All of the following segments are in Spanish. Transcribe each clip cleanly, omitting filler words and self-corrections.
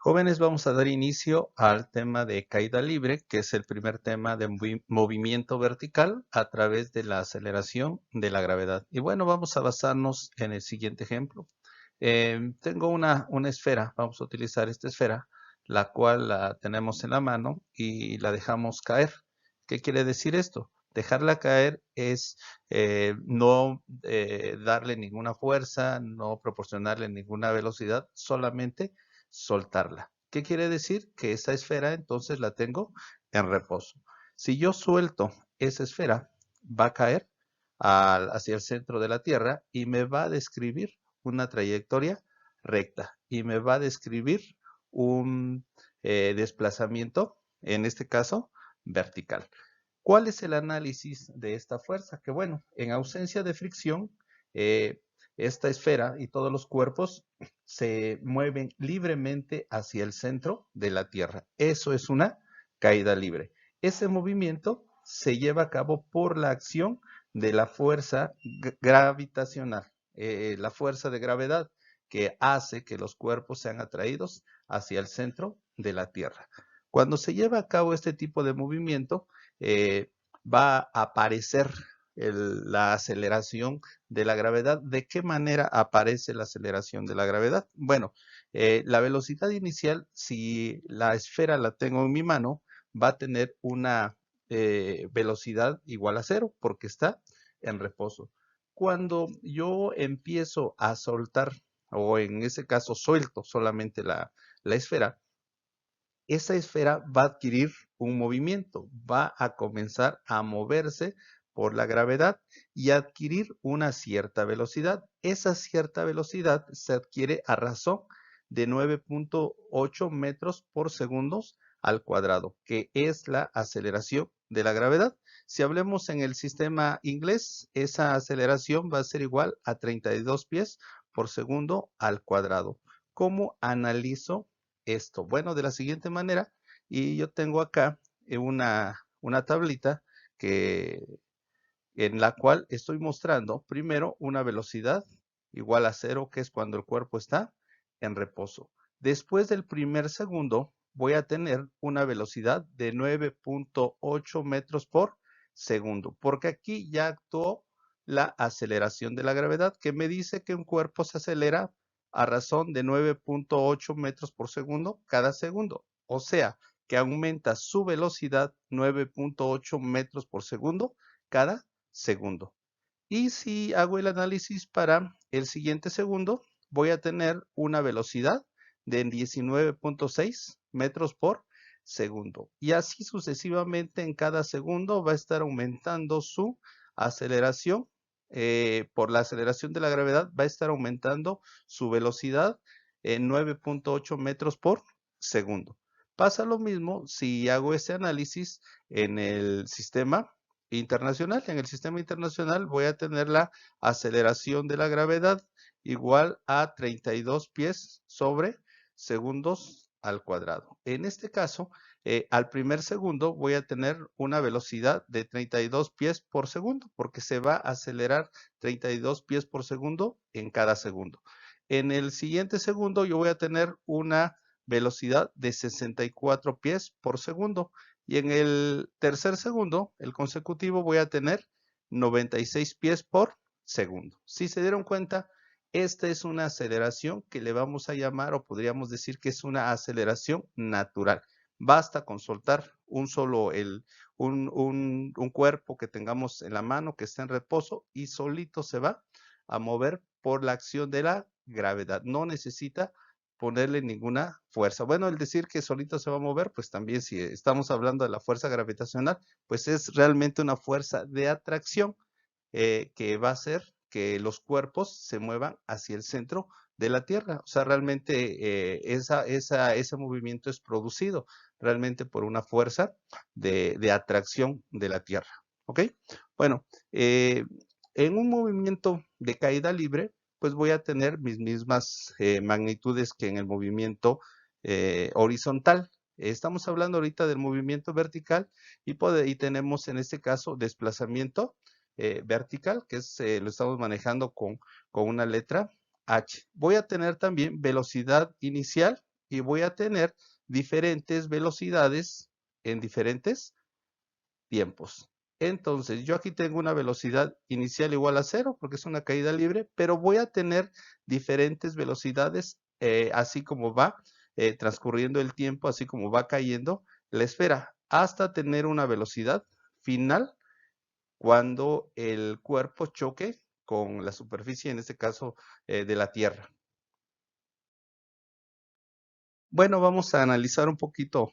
Jóvenes, vamos a dar inicio al tema de caída libre, que es el primer tema de movimiento vertical a través de la aceleración de la gravedad. Y bueno, vamos a basarnos en el siguiente ejemplo. Tengo una esfera, vamos a utilizar esta esfera, la cual la tenemos en la mano y la dejamos caer. ¿Qué quiere decir esto? Dejarla caer es no darle ninguna fuerza, no proporcionarle ninguna velocidad, solamente soltarla. ¿Qué quiere decir? Que esa esfera entonces la tengo en reposo. Si yo suelto esa esfera, va a caer hacia el centro de la Tierra y me va a describir una trayectoria recta y me va a describir un desplazamiento, en este caso, vertical. ¿Cuál es el análisis de esta fuerza? Que bueno, en ausencia de fricción, esta esfera y todos los cuerpos se mueven libremente hacia el centro de la Tierra. Eso es una caída libre. Ese movimiento se lleva a cabo por la acción de la fuerza gravitacional, la fuerza de gravedad que hace que los cuerpos sean atraídos hacia el centro de la Tierra. Cuando se lleva a cabo este tipo de movimiento, eh, va a aparecer la aceleración de la gravedad. ¿De qué manera aparece la aceleración de la gravedad? Bueno, la velocidad inicial, si la esfera la tengo en mi mano, va a tener una velocidad igual a cero porque está en reposo. Cuando yo empiezo a soltar, o en ese caso suelto solamente la esfera, esa esfera va a adquirir un movimiento, va a comenzar a moverse por la gravedad y a adquirir una cierta velocidad. Esa cierta velocidad se adquiere a razón de 9.8 metros por segundo al cuadrado, que es la aceleración de la gravedad. Si hablemos en el sistema inglés, esa aceleración va a ser igual a 32 pies por segundo al cuadrado. ¿Cómo analizo esto? Bueno, de la siguiente manera, y yo tengo acá una tablita que, en la cual estoy mostrando primero una velocidad igual a cero, que es cuando el cuerpo está en reposo. Después del primer segundo, voy a tener una velocidad de 9.8 metros por segundo, porque aquí ya actuó la aceleración de la gravedad, que me dice que un cuerpo se acelera a razón de 9.8 metros por segundo cada segundo. O sea, que aumenta su velocidad 9.8 metros por segundo cada segundo. Y si hago el análisis para el siguiente segundo, voy a tener una velocidad de 19.6 metros por segundo. Y así sucesivamente en cada segundo va a estar aumentando su aceleración. Por la aceleración de la gravedad va a estar aumentando su velocidad en 9.8 metros por segundo. Pasa lo mismo si hago ese análisis en el sistema internacional. En el sistema internacional voy a tener la aceleración de la gravedad igual a 32 pies sobre segundos al cuadrado. En este caso, al primer segundo voy a tener una velocidad de 32 pies por segundo, porque se va a acelerar 32 pies por segundo en cada segundo. En el siguiente segundo yo voy a tener una velocidad de 64 pies por segundo. Y en el tercer segundo, el consecutivo, voy a tener 96 pies por segundo. Si se dieron cuenta, esta es una aceleración que le vamos a llamar, o podríamos decir que es una aceleración natural. Basta con soltar un cuerpo que tengamos en la mano que esté en reposo y solito se va a mover por la acción de la gravedad. No necesita ponerle ninguna fuerza. Bueno, el decir que solito se va a mover, pues también si estamos hablando de la fuerza gravitacional, pues es realmente una fuerza de atracción que va a hacer que los cuerpos se muevan hacia el centro de la Tierra. O sea, realmente ese movimiento es producido realmente por una fuerza de atracción de la Tierra. ¿Ok? Bueno, en un movimiento de caída libre, pues voy a tener mis mismas magnitudes que en el movimiento horizontal. Estamos hablando ahorita del movimiento vertical y tenemos en este caso desplazamiento vertical, que lo estamos manejando con una letra H. Voy a tener también velocidad inicial y voy a tener diferentes velocidades en diferentes tiempos. Entonces, yo aquí tengo una velocidad inicial igual a 0 porque es una caída libre, pero voy a tener diferentes velocidades así como va transcurriendo el tiempo, así como va cayendo la esfera, hasta tener una velocidad final cuando el cuerpo choque con la superficie, en este caso de la Tierra. Bueno, vamos a analizar un poquito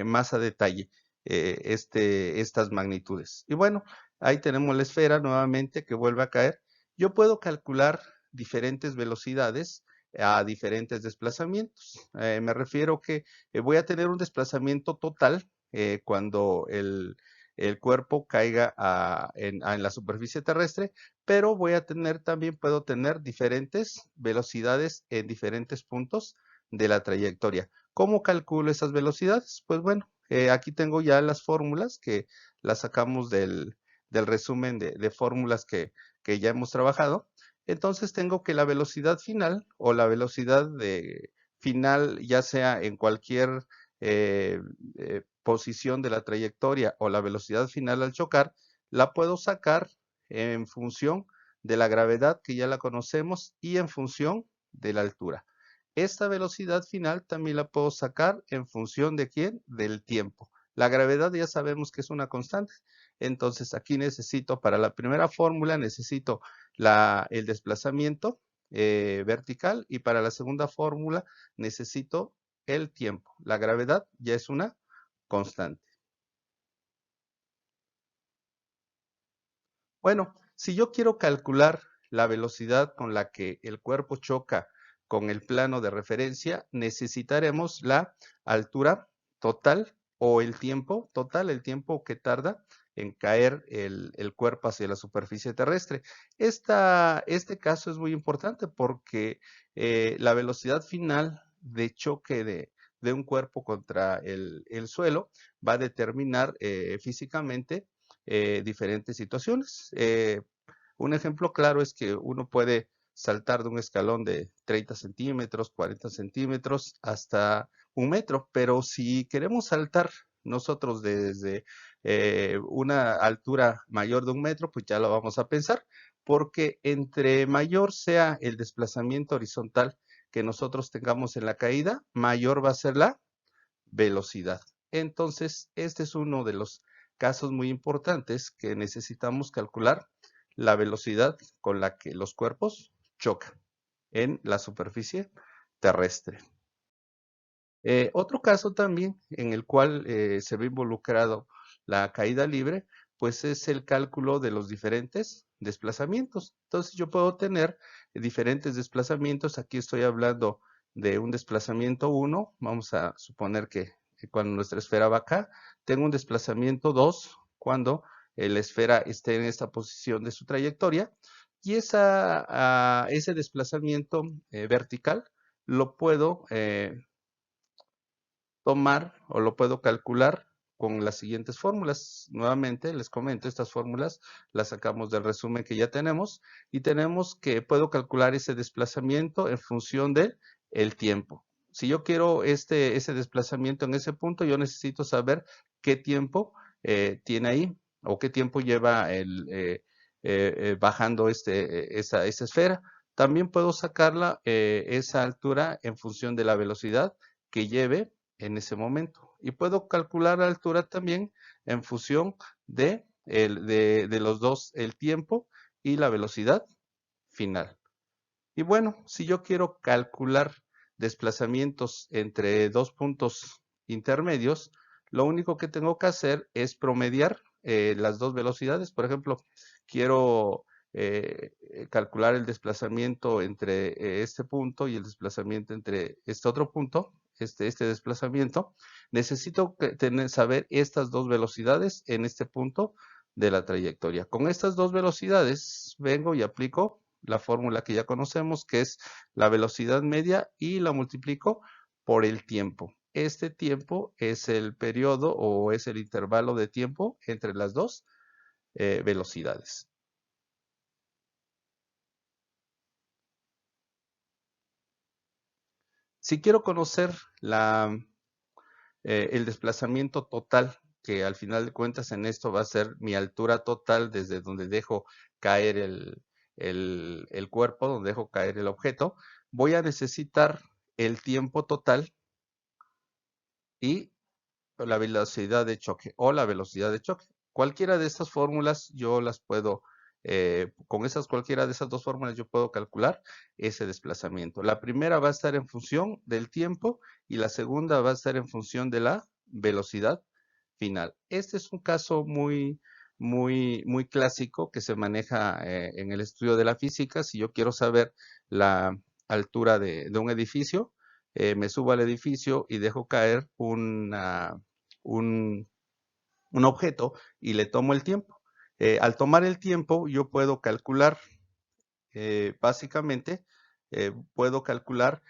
más a detalle estas magnitudes. Y bueno, ahí tenemos la esfera nuevamente que vuelve a caer. Yo puedo calcular diferentes velocidades a diferentes desplazamientos. Me refiero que voy a tener un desplazamiento total cuando el cuerpo caiga en la superficie terrestre, pero voy a tener también, puedo tener diferentes velocidades en diferentes puntos de la trayectoria. ¿Cómo calculo esas velocidades? Pues bueno, aquí tengo ya las fórmulas que las sacamos del resumen de fórmulas que ya hemos trabajado. Entonces tengo que la velocidad final o la velocidad final, ya sea en cualquier posición de la trayectoria o la velocidad final al chocar, la puedo sacar en función de la gravedad que ya la conocemos y en función de la altura. Esta velocidad final también la puedo sacar en función de quién, del tiempo. La gravedad ya sabemos que es una constante. Entonces aquí necesito, para la primera fórmula, necesito el desplazamiento vertical y para la segunda fórmula necesito el tiempo. La gravedad ya es una constante. Bueno, si yo quiero calcular la velocidad con la que el cuerpo choca con el plano de referencia, necesitaremos la altura total o el tiempo total, el tiempo que tarda en caer el cuerpo hacia la superficie terrestre. Este caso es muy importante porque la velocidad final de choque de un cuerpo contra el suelo va a determinar físicamente diferentes situaciones. Un ejemplo claro es que uno puede saltar de un escalón de 30 centímetros, 40 centímetros hasta 1 metro, pero si queremos saltar nosotros desde una altura mayor de 1 metro, pues ya lo vamos a pensar, porque entre mayor sea el desplazamiento horizontal que nosotros tengamos en la caída, mayor va a ser la velocidad. Entonces, este es uno de los casos muy importantes que necesitamos calcular la velocidad con la que los cuerpos chocan en la superficie terrestre. Otro caso también en el cual se ve involucrado la caída libre, pues es el cálculo de los diferentes desplazamientos. Entonces yo puedo tener diferentes desplazamientos. Aquí estoy hablando de un desplazamiento 1. Vamos a suponer que cuando nuestra esfera va acá, tengo un desplazamiento 2 cuando la esfera esté en esta posición de su trayectoria. Y ese desplazamiento vertical lo puedo tomar o lo puedo calcular con las siguientes fórmulas. Nuevamente les comento, estas fórmulas las sacamos del resumen que ya tenemos y tenemos que puedo calcular ese desplazamiento en función del tiempo. Si yo quiero ese desplazamiento en ese punto, yo necesito saber qué tiempo tiene ahí o qué tiempo lleva bajando esa esfera. También puedo sacarla esa altura en función de la velocidad que lleve en ese momento. Y puedo calcular la altura también en función de los dos, el tiempo y la velocidad final. Y bueno, si yo quiero calcular desplazamientos entre dos puntos intermedios, lo único que tengo que hacer es promediar las dos velocidades. Por ejemplo, quiero calcular el desplazamiento entre este punto y el desplazamiento entre este otro punto, este desplazamiento. Necesito saber estas dos velocidades en este punto de la trayectoria. Con estas dos velocidades vengo y aplico la fórmula que ya conocemos, que es la velocidad media y la multiplico por el tiempo. Este tiempo es el periodo o es el intervalo de tiempo entre las dos velocidades. Si quiero conocer el desplazamiento total, que al final de cuentas en esto va a ser mi altura total desde donde dejo caer el cuerpo, donde dejo caer el objeto, voy a necesitar el tiempo total y la velocidad de choque o la velocidad de choque. Cualquiera de estas fórmulas yo las puedo, con cualquiera de esas dos fórmulas yo puedo calcular ese desplazamiento. La primera va a estar en función del tiempo y la segunda va a estar en función de la velocidad final. Este es un caso muy clásico que se maneja en el estudio de la física. Si yo quiero saber la altura de un edificio, me subo al edificio y dejo caer un, un objeto y le tomo el tiempo. Al tomar el tiempo, yo puedo calcular, básicamente, puedo calcular,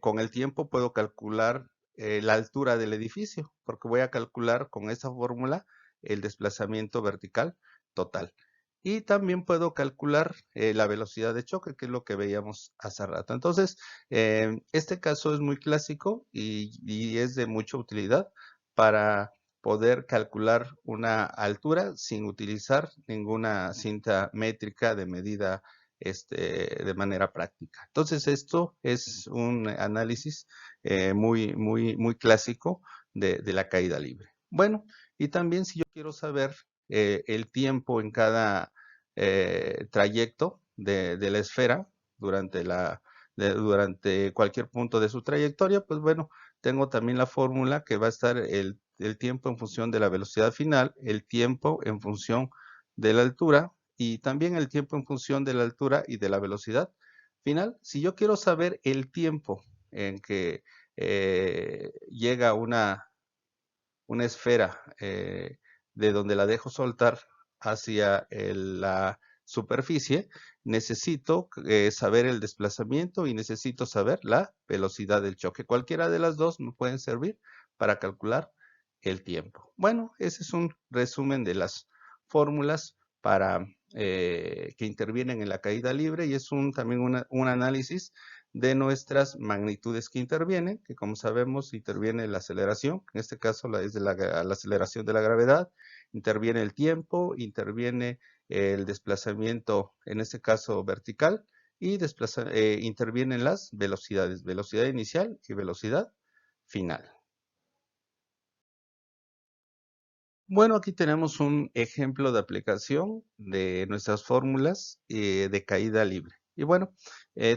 con el tiempo puedo calcular la altura del edificio, porque voy a calcular con esa fórmula el desplazamiento vertical total. Y también puedo calcular la velocidad de choque, que es lo que veíamos hace rato. Entonces, este caso es muy clásico y es de mucha utilidad para poder calcular una altura sin utilizar ninguna cinta métrica de medida de manera práctica. Entonces, esto es un análisis muy clásico de la caída libre. Bueno, y también si yo quiero saber el tiempo en cada trayecto de la esfera durante cualquier punto de su trayectoria, pues bueno, tengo también la fórmula que va a estar el tiempo en función de la velocidad final, el tiempo en función de la altura y también el tiempo en función de la altura y de la velocidad final. Si yo quiero saber el tiempo en que llega una esfera de donde la dejo soltar hacia la superficie, necesito saber el desplazamiento y necesito saber la velocidad del choque. Cualquiera de las dos me pueden servir para calcular el tiempo. Bueno, ese es un resumen de las fórmulas para que intervienen en la caída libre y es también un análisis de nuestras magnitudes que intervienen, que como sabemos interviene la aceleración, en este caso es la aceleración de la gravedad, interviene el tiempo, interviene el desplazamiento, en este caso vertical, y intervienen las velocidades, velocidad inicial y velocidad final. Bueno, aquí tenemos un ejemplo de aplicación de nuestras fórmulas de caída libre. Y bueno,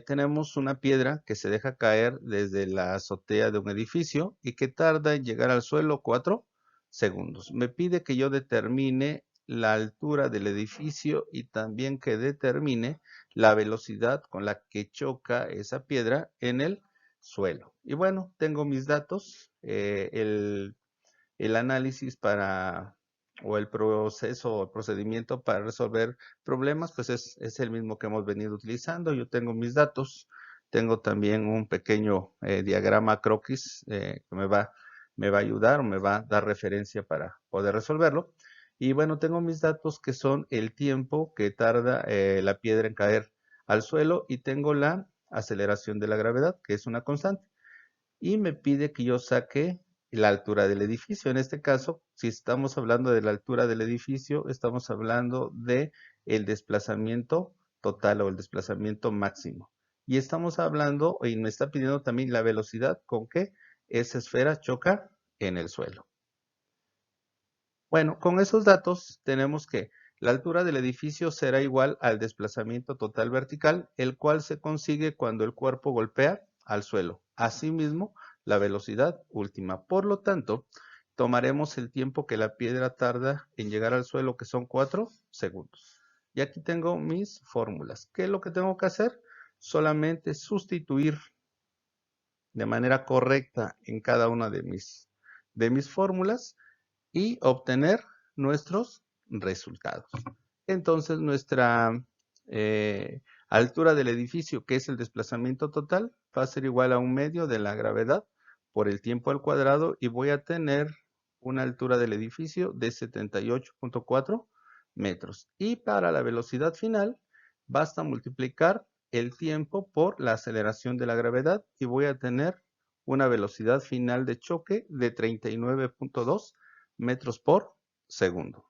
tenemos una piedra que se deja caer desde la azotea de un edificio y que tarda en llegar al suelo 4 segundos. Me pide que yo determine la altura del edificio y también que determine la velocidad con la que choca esa piedra en el suelo. Y bueno, tengo mis datos. El análisis o el proceso o procedimiento para resolver problemas, pues es el mismo que hemos venido utilizando. Yo tengo mis datos, tengo también un pequeño diagrama croquis que me va a ayudar o me va a dar referencia para poder resolverlo. Y bueno, tengo mis datos que son el tiempo que tarda la piedra en caer al suelo y tengo la aceleración de la gravedad, que es una constante y me pide que yo saque la altura del edificio. En este caso, si estamos hablando de la altura del edificio, estamos hablando de el desplazamiento total o el desplazamiento máximo. Y estamos hablando, y me está pidiendo también la velocidad con que esa esfera choca en el suelo. Bueno, con esos datos tenemos que la altura del edificio será igual al desplazamiento total vertical, el cual se consigue cuando el cuerpo golpea al suelo. Asimismo, la velocidad última. Por lo tanto, tomaremos el tiempo que la piedra tarda en llegar al suelo, que son 4 segundos. Y aquí tengo mis fórmulas. ¿Qué es lo que tengo que hacer? Solamente sustituir de manera correcta en cada una de mis fórmulas y obtener nuestros resultados. Entonces nuestra altura del edificio, que es el desplazamiento total, va a ser igual a 1/2 de la gravedad por el tiempo al cuadrado y voy a tener una altura del edificio de 78.4 metros. Y para la velocidad final, basta multiplicar el tiempo por la aceleración de la gravedad y voy a tener una velocidad final de choque de 39.2 metros por segundo.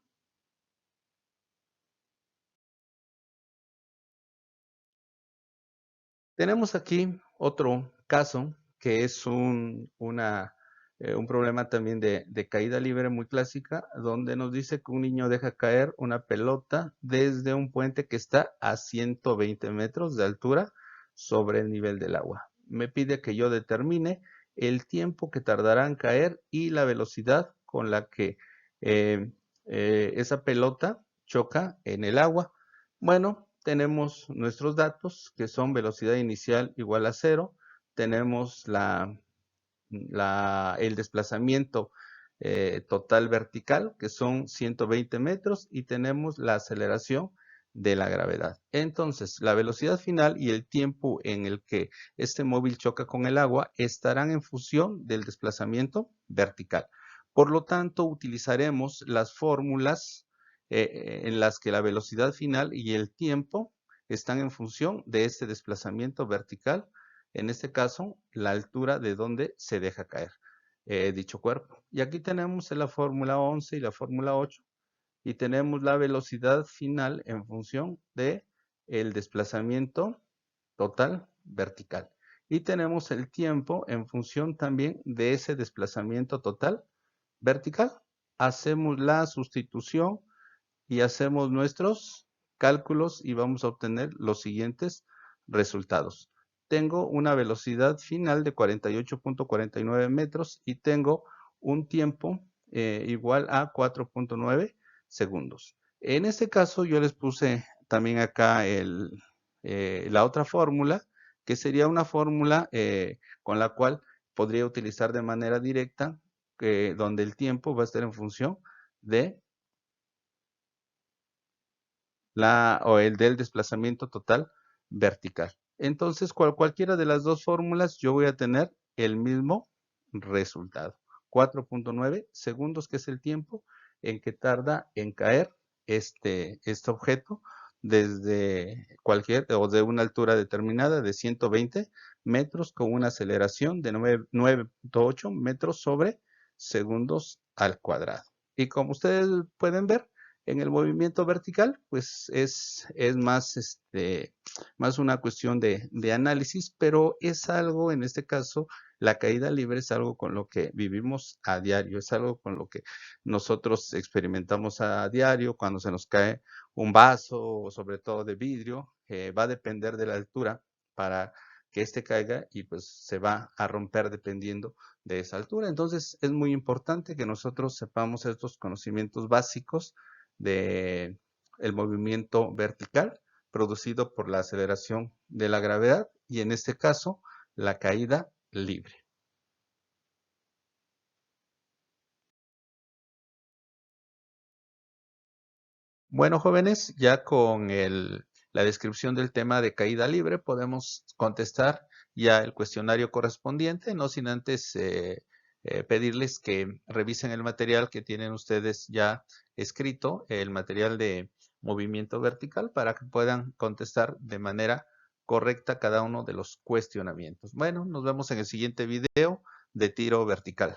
Tenemos aquí otro caso que es un problema también de caída libre muy clásica, donde nos dice que un niño deja caer una pelota desde un puente que está a 120 metros de altura sobre el nivel del agua. Me pide que yo determine el tiempo que tardará en caer y la velocidad con la que eh, esa pelota choca en el agua. Bueno, tenemos nuestros datos que son velocidad inicial igual a 0. Tenemos el desplazamiento total vertical, que son 120 metros, y tenemos la aceleración de la gravedad. Entonces, la velocidad final y el tiempo en el que este móvil choca con el agua estarán en función del desplazamiento vertical. Por lo tanto, utilizaremos las fórmulas en las que la velocidad final y el tiempo están en función de este desplazamiento vertical, en este caso, la altura de donde se deja caer dicho cuerpo. Y aquí tenemos la fórmula 11 y la fórmula 8 y tenemos la velocidad final en función de el desplazamiento total vertical. Y tenemos el tiempo en función también de ese desplazamiento total vertical. Hacemos la sustitución y hacemos nuestros cálculos y vamos a obtener los siguientes resultados. Tengo una velocidad final de 48.49 metros y tengo un tiempo igual a 4.9 segundos. En este caso yo les puse también acá la otra fórmula, que sería una fórmula con la cual podría utilizar de manera directa, donde el tiempo va a estar en función de o el del desplazamiento total vertical. Entonces, cualquiera de las dos fórmulas, yo voy a tener el mismo resultado. 4.9 segundos, que es el tiempo en que tarda en caer este objeto desde cualquier o de una altura determinada de 120 metros con una aceleración de 9.8 metros sobre segundos al cuadrado. Y como ustedes pueden ver, en el movimiento vertical, pues es más, más una cuestión de análisis, pero es algo, en este caso, la caída libre es algo con lo que vivimos a diario, es algo con lo que nosotros experimentamos a diario cuando se nos cae un vaso, sobre todo de vidrio, va a depender de la altura para que este caiga y pues se va a romper dependiendo de esa altura. Entonces es muy importante que nosotros sepamos estos conocimientos básicos de el movimiento vertical producido por la aceleración de la gravedad y en este caso la caída libre. Bueno, jóvenes, ya con la descripción del tema de caída libre podemos contestar ya el cuestionario correspondiente, no sin antes pedirles que revisen el material que tienen ustedes ya escrito, el material de movimiento vertical, para que puedan contestar de manera correcta cada uno de los cuestionamientos. Bueno, nos vemos en el siguiente video de tiro vertical.